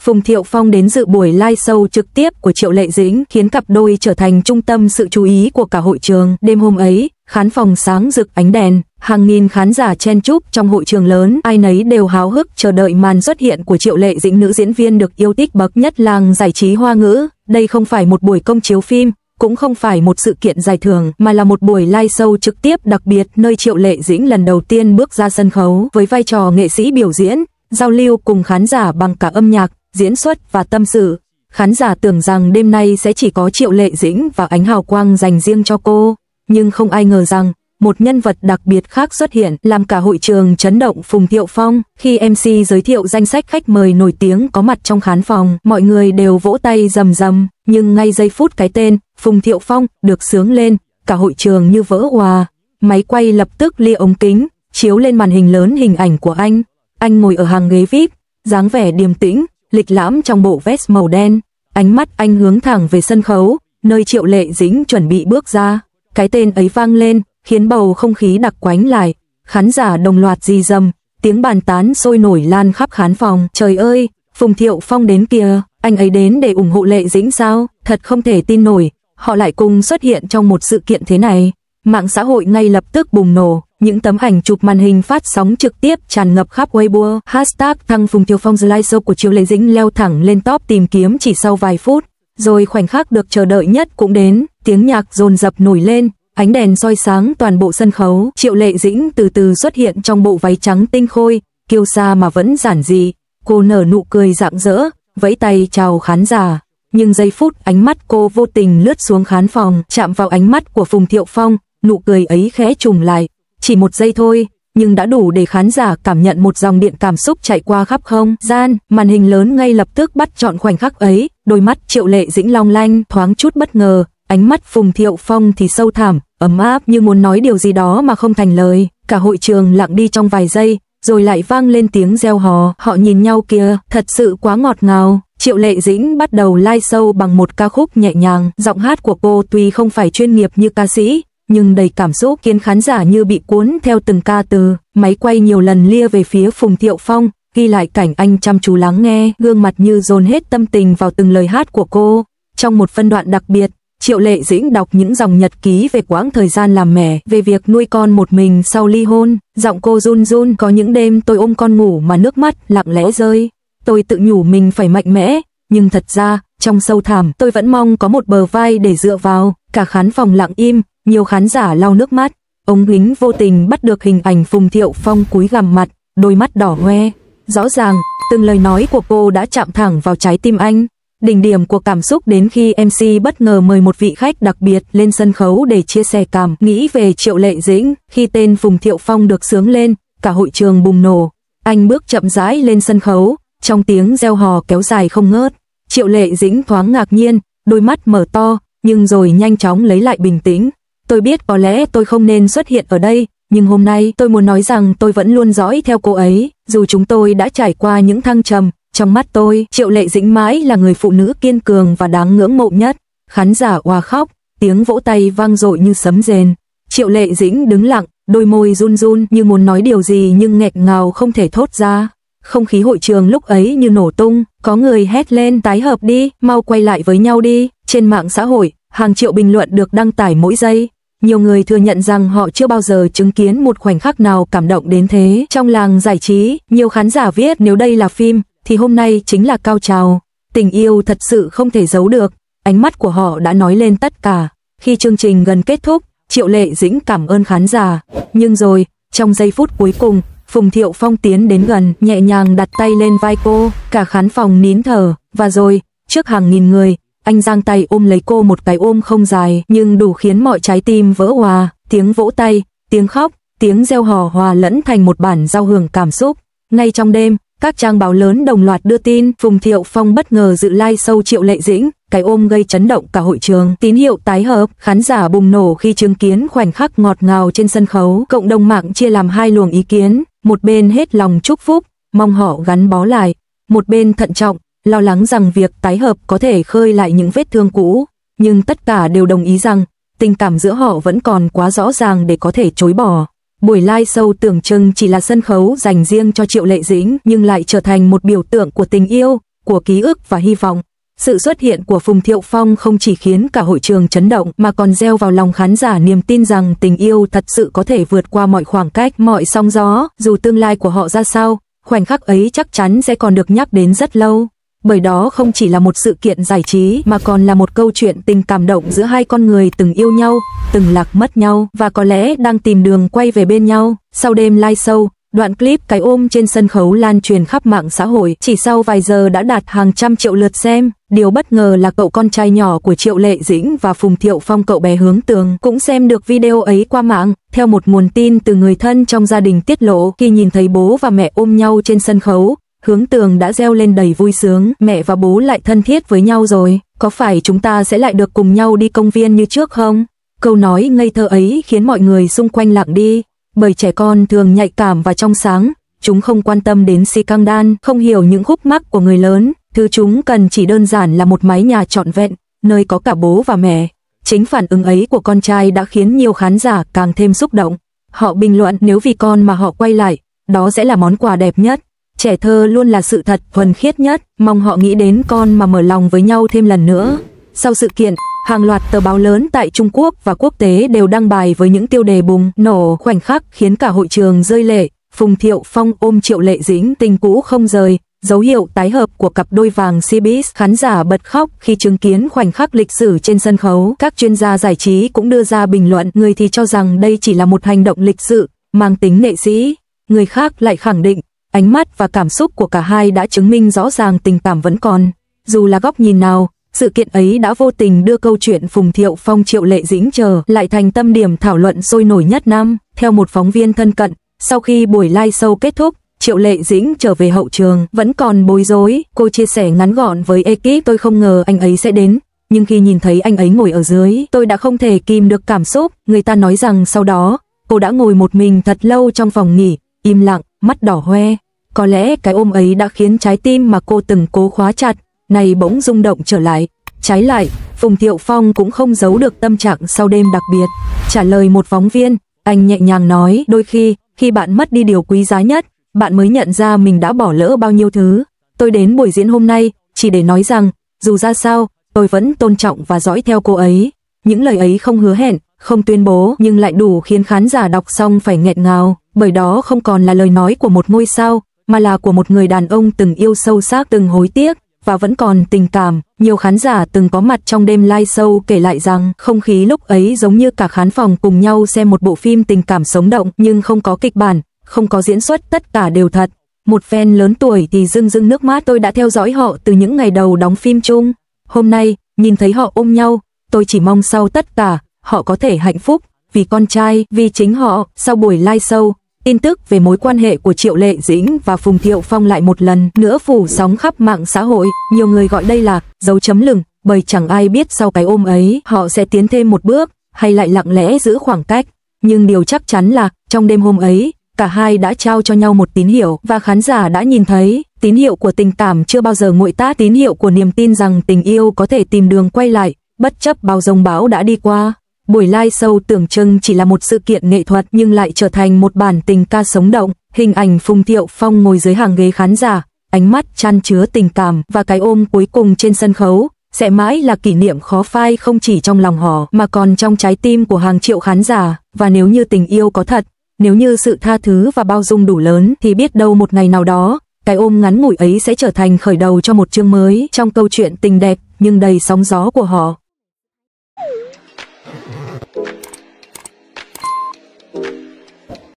Phùng Thiệu Phong đến dự buổi live show trực tiếp của Triệu Lệ Dĩnh, khiến cặp đôi trở thành trung tâm sự chú ý của cả hội trường. Đêm hôm ấy, khán phòng sáng rực ánh đèn, hàng nghìn khán giả chen chúc trong hội trường lớn, ai nấy đều háo hức chờ đợi màn xuất hiện của Triệu Lệ Dĩnh, nữ diễn viên được yêu thích bậc nhất làng giải trí Hoa ngữ. Đây không phải một buổi công chiếu phim, cũng không phải một sự kiện giải thưởng, mà là một buổi live show trực tiếp đặc biệt nơi Triệu Lệ Dĩnh lần đầu tiên bước ra sân khấu với vai trò nghệ sĩ biểu diễn, giao lưu cùng khán giả bằng cả âm nhạc, diễn xuất và tâm sự. Khán giả tưởng rằng đêm nay sẽ chỉ có Triệu Lệ Dĩnh và ánh hào quang dành riêng cho cô, nhưng không ai ngờ rằng một nhân vật đặc biệt khác xuất hiện, làm cả hội trường chấn động. Phùng Thiệu Phong. Khi MC giới thiệu danh sách khách mời nổi tiếng có mặt trong khán phòng, mọi người đều vỗ tay rầm rầm, nhưng ngay giây phút cái tên Phùng Thiệu Phong được xướng lên, cả hội trường như vỡ òa. Máy quay lập tức lia ống kính, chiếu lên màn hình lớn hình ảnh của anh. Anh ngồi ở hàng ghế VIP, dáng vẻ điềm tĩnh, lịch lãm trong bộ vest màu đen. Ánh mắt anh hướng thẳng về sân khấu, nơi Triệu Lệ Dĩnh chuẩn bị bước ra. Cái tên ấy vang lên, khiến bầu không khí đặc quánh lại. Khán giả đồng loạt rì rầm, tiếng bàn tán sôi nổi lan khắp khán phòng. Trời ơi, Phùng Thiệu Phong đến kìa, anh ấy đến để ủng hộ Lệ Dĩnh sao? Thật không thể tin nổi, họ lại cùng xuất hiện trong một sự kiện thế này. Mạng xã hội ngay lập tức bùng nổ, những tấm ảnh chụp màn hình phát sóng trực tiếp tràn ngập khắp Weibo. Hashtag thăng Phùng Thiệu Phong live show của Triệu Lệ Dĩnh leo thẳng lên top tìm kiếm chỉ sau vài phút. Rồi khoảnh khắc được chờ đợi nhất cũng đến, tiếng nhạc dồn dập nổi lên, ánh đèn soi sáng toàn bộ sân khấu. Triệu Lệ Dĩnh từ từ xuất hiện trong bộ váy trắng tinh khôi, kiêu sa mà vẫn giản dị. Cô nở nụ cười rạng rỡ, vẫy tay chào khán giả. Nhưng giây phút ánh mắt cô vô tình lướt xuống khán phòng, chạm vào ánh mắt của Phùng Thiệu Phong, nụ cười ấy khẽ trùng lại. Chỉ một giây thôi, nhưng đã đủ để khán giả cảm nhận một dòng điện cảm xúc chạy qua khắp không gian. Màn hình lớn ngay lập tức bắt trọn khoảnh khắc ấy, đôi mắt Triệu Lệ Dĩnh long lanh, thoáng chút bất ngờ, ánh mắt Phùng Thiệu Phong thì sâu thẳm, ấm áp như muốn nói điều gì đó mà không thành lời. Cả hội trường lặng đi trong vài giây, rồi lại vang lên tiếng reo hò. Họ nhìn nhau kìa, thật sự quá ngọt ngào. Triệu Lệ Dĩnh bắt đầu live show bằng một ca khúc nhẹ nhàng, giọng hát của cô tuy không phải chuyên nghiệp như ca sĩ, nhưng đầy cảm xúc, khiến khán giả như bị cuốn theo từng ca từ. Máy quay nhiều lần lia về phía Phùng Thiệu Phong, ghi lại cảnh anh chăm chú lắng nghe, gương mặt như dồn hết tâm tình vào từng lời hát của cô. Trong một phân đoạn đặc biệt, Triệu Lệ Dĩnh đọc những dòng nhật ký về quãng thời gian làm mẹ, về việc nuôi con một mình sau ly hôn. Giọng cô run run, có những đêm tôi ôm con ngủ mà nước mắt lặng lẽ rơi. Tôi tự nhủ mình phải mạnh mẽ, nhưng thật ra, trong sâu thẳm, tôi vẫn mong có một bờ vai để dựa vào. Cả khán phòng lặng im, nhiều khán giả lau nước mắt. Ống kính vô tình bắt được hình ảnh Phùng Thiệu Phong cúi gằm mặt, đôi mắt đỏ hoe. Rõ ràng, từng lời nói của cô đã chạm thẳng vào trái tim anh. Đỉnh điểm của cảm xúc đến khi MC bất ngờ mời một vị khách đặc biệt lên sân khấu để chia sẻ cảm nghĩ về Triệu Lệ Dĩnh. Khi tên Phùng Thiệu Phong được xướng lên, cả hội trường bùng nổ. Anh bước chậm rãi lên sân khấu, trong tiếng reo hò kéo dài không ngớt. Triệu Lệ Dĩnh thoáng ngạc nhiên, đôi mắt mở to, nhưng rồi nhanh chóng lấy lại bình tĩnh. Tôi biết có lẽ tôi không nên xuất hiện ở đây, nhưng hôm nay tôi muốn nói rằng tôi vẫn luôn dõi theo cô ấy, dù chúng tôi đã trải qua những thăng trầm. Trong mắt tôi, Triệu Lệ Dĩnh mãi là người phụ nữ kiên cường và đáng ngưỡng mộ nhất. Khán giả òa khóc, tiếng vỗ tay vang dội như sấm rền. Triệu Lệ Dĩnh đứng lặng, đôi môi run run như muốn nói điều gì nhưng nghẹn ngào không thể thốt ra. Không khí hội trường lúc ấy như nổ tung, có người hét lên tái hợp đi, mau quay lại với nhau đi. Trên mạng xã hội, hàng triệu bình luận được đăng tải mỗi giây. Nhiều người thừa nhận rằng họ chưa bao giờ chứng kiến một khoảnh khắc nào cảm động đến thế. Trong làng giải trí, nhiều khán giả viết nếu đây là phim, thì hôm nay chính là cao trào. Tình yêu thật sự không thể giấu được, ánh mắt của họ đã nói lên tất cả. Khi chương trình gần kết thúc, Triệu Lệ Dĩnh cảm ơn khán giả. Nhưng rồi, trong giây phút cuối cùng, Phùng Thiệu Phong tiến đến gần, nhẹ nhàng đặt tay lên vai cô, cả khán phòng nín thở. Và rồi, trước hàng nghìn người, anh giang tay ôm lấy cô, một cái ôm không dài nhưng đủ khiến mọi trái tim vỡ òa. Tiếng vỗ tay, tiếng khóc, tiếng reo hò hòa lẫn thành một bản giao hưởng cảm xúc. Ngay trong đêm, các trang báo lớn đồng loạt đưa tin Phùng Thiệu Phong bất ngờ dự live show Triệu Lệ Dĩnh, cái ôm gây chấn động cả hội trường. Tín hiệu tái hợp, khán giả bùng nổ khi chứng kiến khoảnh khắc ngọt ngào trên sân khấu. Cộng đồng mạng chia làm hai luồng ý kiến, một bên hết lòng chúc phúc, mong họ gắn bó lại, một bên thận trọng, lo lắng rằng việc tái hợp có thể khơi lại những vết thương cũ. Nhưng tất cả đều đồng ý rằng tình cảm giữa họ vẫn còn quá rõ ràng để có thể chối bỏ. Buổi live show tưởng chừng chỉ là sân khấu dành riêng cho Triệu Lệ Dĩnh, nhưng lại trở thành một biểu tượng của tình yêu, của ký ức và hy vọng. Sự xuất hiện của Phùng Thiệu Phong không chỉ khiến cả hội trường chấn động mà còn gieo vào lòng khán giả niềm tin rằng tình yêu thật sự có thể vượt qua mọi khoảng cách, mọi sóng gió, dù tương lai của họ ra sao, khoảnh khắc ấy chắc chắn sẽ còn được nhắc đến rất lâu. Bởi đó không chỉ là một sự kiện giải trí mà còn là một câu chuyện tình cảm động giữa hai con người từng yêu nhau, từng lạc mất nhau và có lẽ đang tìm đường quay về bên nhau. Sau đêm live show, đoạn clip cái ôm trên sân khấu lan truyền khắp mạng xã hội, chỉ sau vài giờ đã đạt hàng trăm triệu lượt xem. Điều bất ngờ là cậu con trai nhỏ của Triệu Lệ Dĩnh và Phùng Thiệu Phong, cậu bé Hướng Tường, cũng xem được video ấy qua mạng. Theo một nguồn tin từ người thân trong gia đình tiết lộ, khi nhìn thấy bố và mẹ ôm nhau trên sân khấu, Hướng Tường đã reo lên đầy vui sướng. Mẹ và bố lại thân thiết với nhau rồi, có phải chúng ta sẽ lại được cùng nhau đi công viên như trước không? Câu nói ngây thơ ấy khiến mọi người xung quanh lặng đi, bởi trẻ con thường nhạy cảm và trong sáng, chúng không quan tâm đến scandal, không hiểu những khúc mắc của người lớn, thứ chúng cần chỉ đơn giản là một mái nhà trọn vẹn, nơi có cả bố và mẹ. Chính phản ứng ấy của con trai đã khiến nhiều khán giả càng thêm xúc động. Họ bình luận nếu vì con mà họ quay lại, đó sẽ là món quà đẹp nhất. Trẻ thơ luôn là sự thật thuần khiết nhất, mong họ nghĩ đến con mà mở lòng với nhau thêm lần nữa. Sau sự kiện, hàng loạt tờ báo lớn tại Trung Quốc và quốc tế đều đăng bài với những tiêu đề bùng nổ khoảnh khắc khiến cả hội trường rơi lệ. Phùng Thiệu Phong ôm Triệu Lệ Dĩnh, tình cũ không rời, dấu hiệu tái hợp của cặp đôi vàng showbiz. Khán giả bật khóc khi chứng kiến khoảnh khắc lịch sử trên sân khấu. Các chuyên gia giải trí cũng đưa ra bình luận, người thì cho rằng đây chỉ là một hành động lịch sự, mang tính nghệ sĩ. Người khác lại khẳng định, ánh mắt và cảm xúc của cả hai đã chứng minh rõ ràng tình cảm vẫn còn. Dù là góc nhìn nào, sự kiện ấy đã vô tình đưa câu chuyện Phùng Thiệu Phong Triệu Lệ Dĩnh trở lại thành tâm điểm thảo luận sôi nổi nhất năm. Theo một phóng viên thân cận, sau khi buổi live show kết thúc, Triệu Lệ Dĩnh trở về hậu trường, vẫn còn bối rối. Cô chia sẻ ngắn gọn với ekip, tôi không ngờ anh ấy sẽ đến, nhưng khi nhìn thấy anh ấy ngồi ở dưới, tôi đã không thể kìm được cảm xúc. Người ta nói rằng sau đó, cô đã ngồi một mình thật lâu trong phòng nghỉ, im lặng, mắt đỏ hoe. Có lẽ cái ôm ấy đã khiến trái tim mà cô từng cố khóa chặt, này bỗng rung động trở lại. Trái lại, Phùng Thiệu Phong cũng không giấu được tâm trạng sau đêm đặc biệt. Trả lời một phóng viên, anh nhẹ nhàng nói, đôi khi bạn mất đi điều quý giá nhất, bạn mới nhận ra mình đã bỏ lỡ bao nhiêu thứ. Tôi đến buổi diễn hôm nay chỉ để nói rằng, dù ra sao, tôi vẫn tôn trọng và dõi theo cô ấy. Những lời ấy không hứa hẹn, không tuyên bố, nhưng lại đủ khiến khán giả đọc xong phải nghẹn ngào, bởi đó không còn là lời nói của một ngôi sao, mà là của một người đàn ông từng yêu sâu sắc, từng hối tiếc và vẫn còn tình cảm. Nhiều khán giả từng có mặt trong đêm live show kể lại rằng không khí lúc ấy giống như cả khán phòng cùng nhau xem một bộ phim tình cảm sống động, nhưng không có kịch bản, không có diễn xuất, tất cả đều thật. Một fan lớn tuổi thì rưng rưng nước mắt, tôi đã theo dõi họ từ những ngày đầu đóng phim chung. Hôm nay, nhìn thấy họ ôm nhau, tôi chỉ mong sau tất cả, họ có thể hạnh phúc, vì con trai, vì chính họ. Sau buổi live show, tin tức về mối quan hệ của Triệu Lệ Dĩnh và Phùng Thiệu Phong lại một lần nữa phủ sóng khắp mạng xã hội. Nhiều người gọi đây là dấu chấm lửng, bởi chẳng ai biết sau cái ôm ấy họ sẽ tiến thêm một bước hay lại lặng lẽ giữ khoảng cách. Nhưng điều chắc chắn là trong đêm hôm ấy, cả hai đã trao cho nhau một tín hiệu và khán giả đã nhìn thấy tín hiệu của tình cảm chưa bao giờ nguội tát, tín hiệu của niềm tin rằng tình yêu có thể tìm đường quay lại bất chấp bao giông bão đã đi qua. Buổi live show tưởng chừng chỉ là một sự kiện nghệ thuật nhưng lại trở thành một bản tình ca sống động. Hình ảnh Phùng Thiệu Phong ngồi dưới hàng ghế khán giả, ánh mắt chan chứa tình cảm và cái ôm cuối cùng trên sân khấu sẽ mãi là kỷ niệm khó phai, không chỉ trong lòng họ mà còn trong trái tim của hàng triệu khán giả. Và nếu như tình yêu có thật, nếu như sự tha thứ và bao dung đủ lớn, thì biết đâu một ngày nào đó, cái ôm ngắn ngủi ấy sẽ trở thành khởi đầu cho một chương mới trong câu chuyện tình đẹp nhưng đầy sóng gió của họ.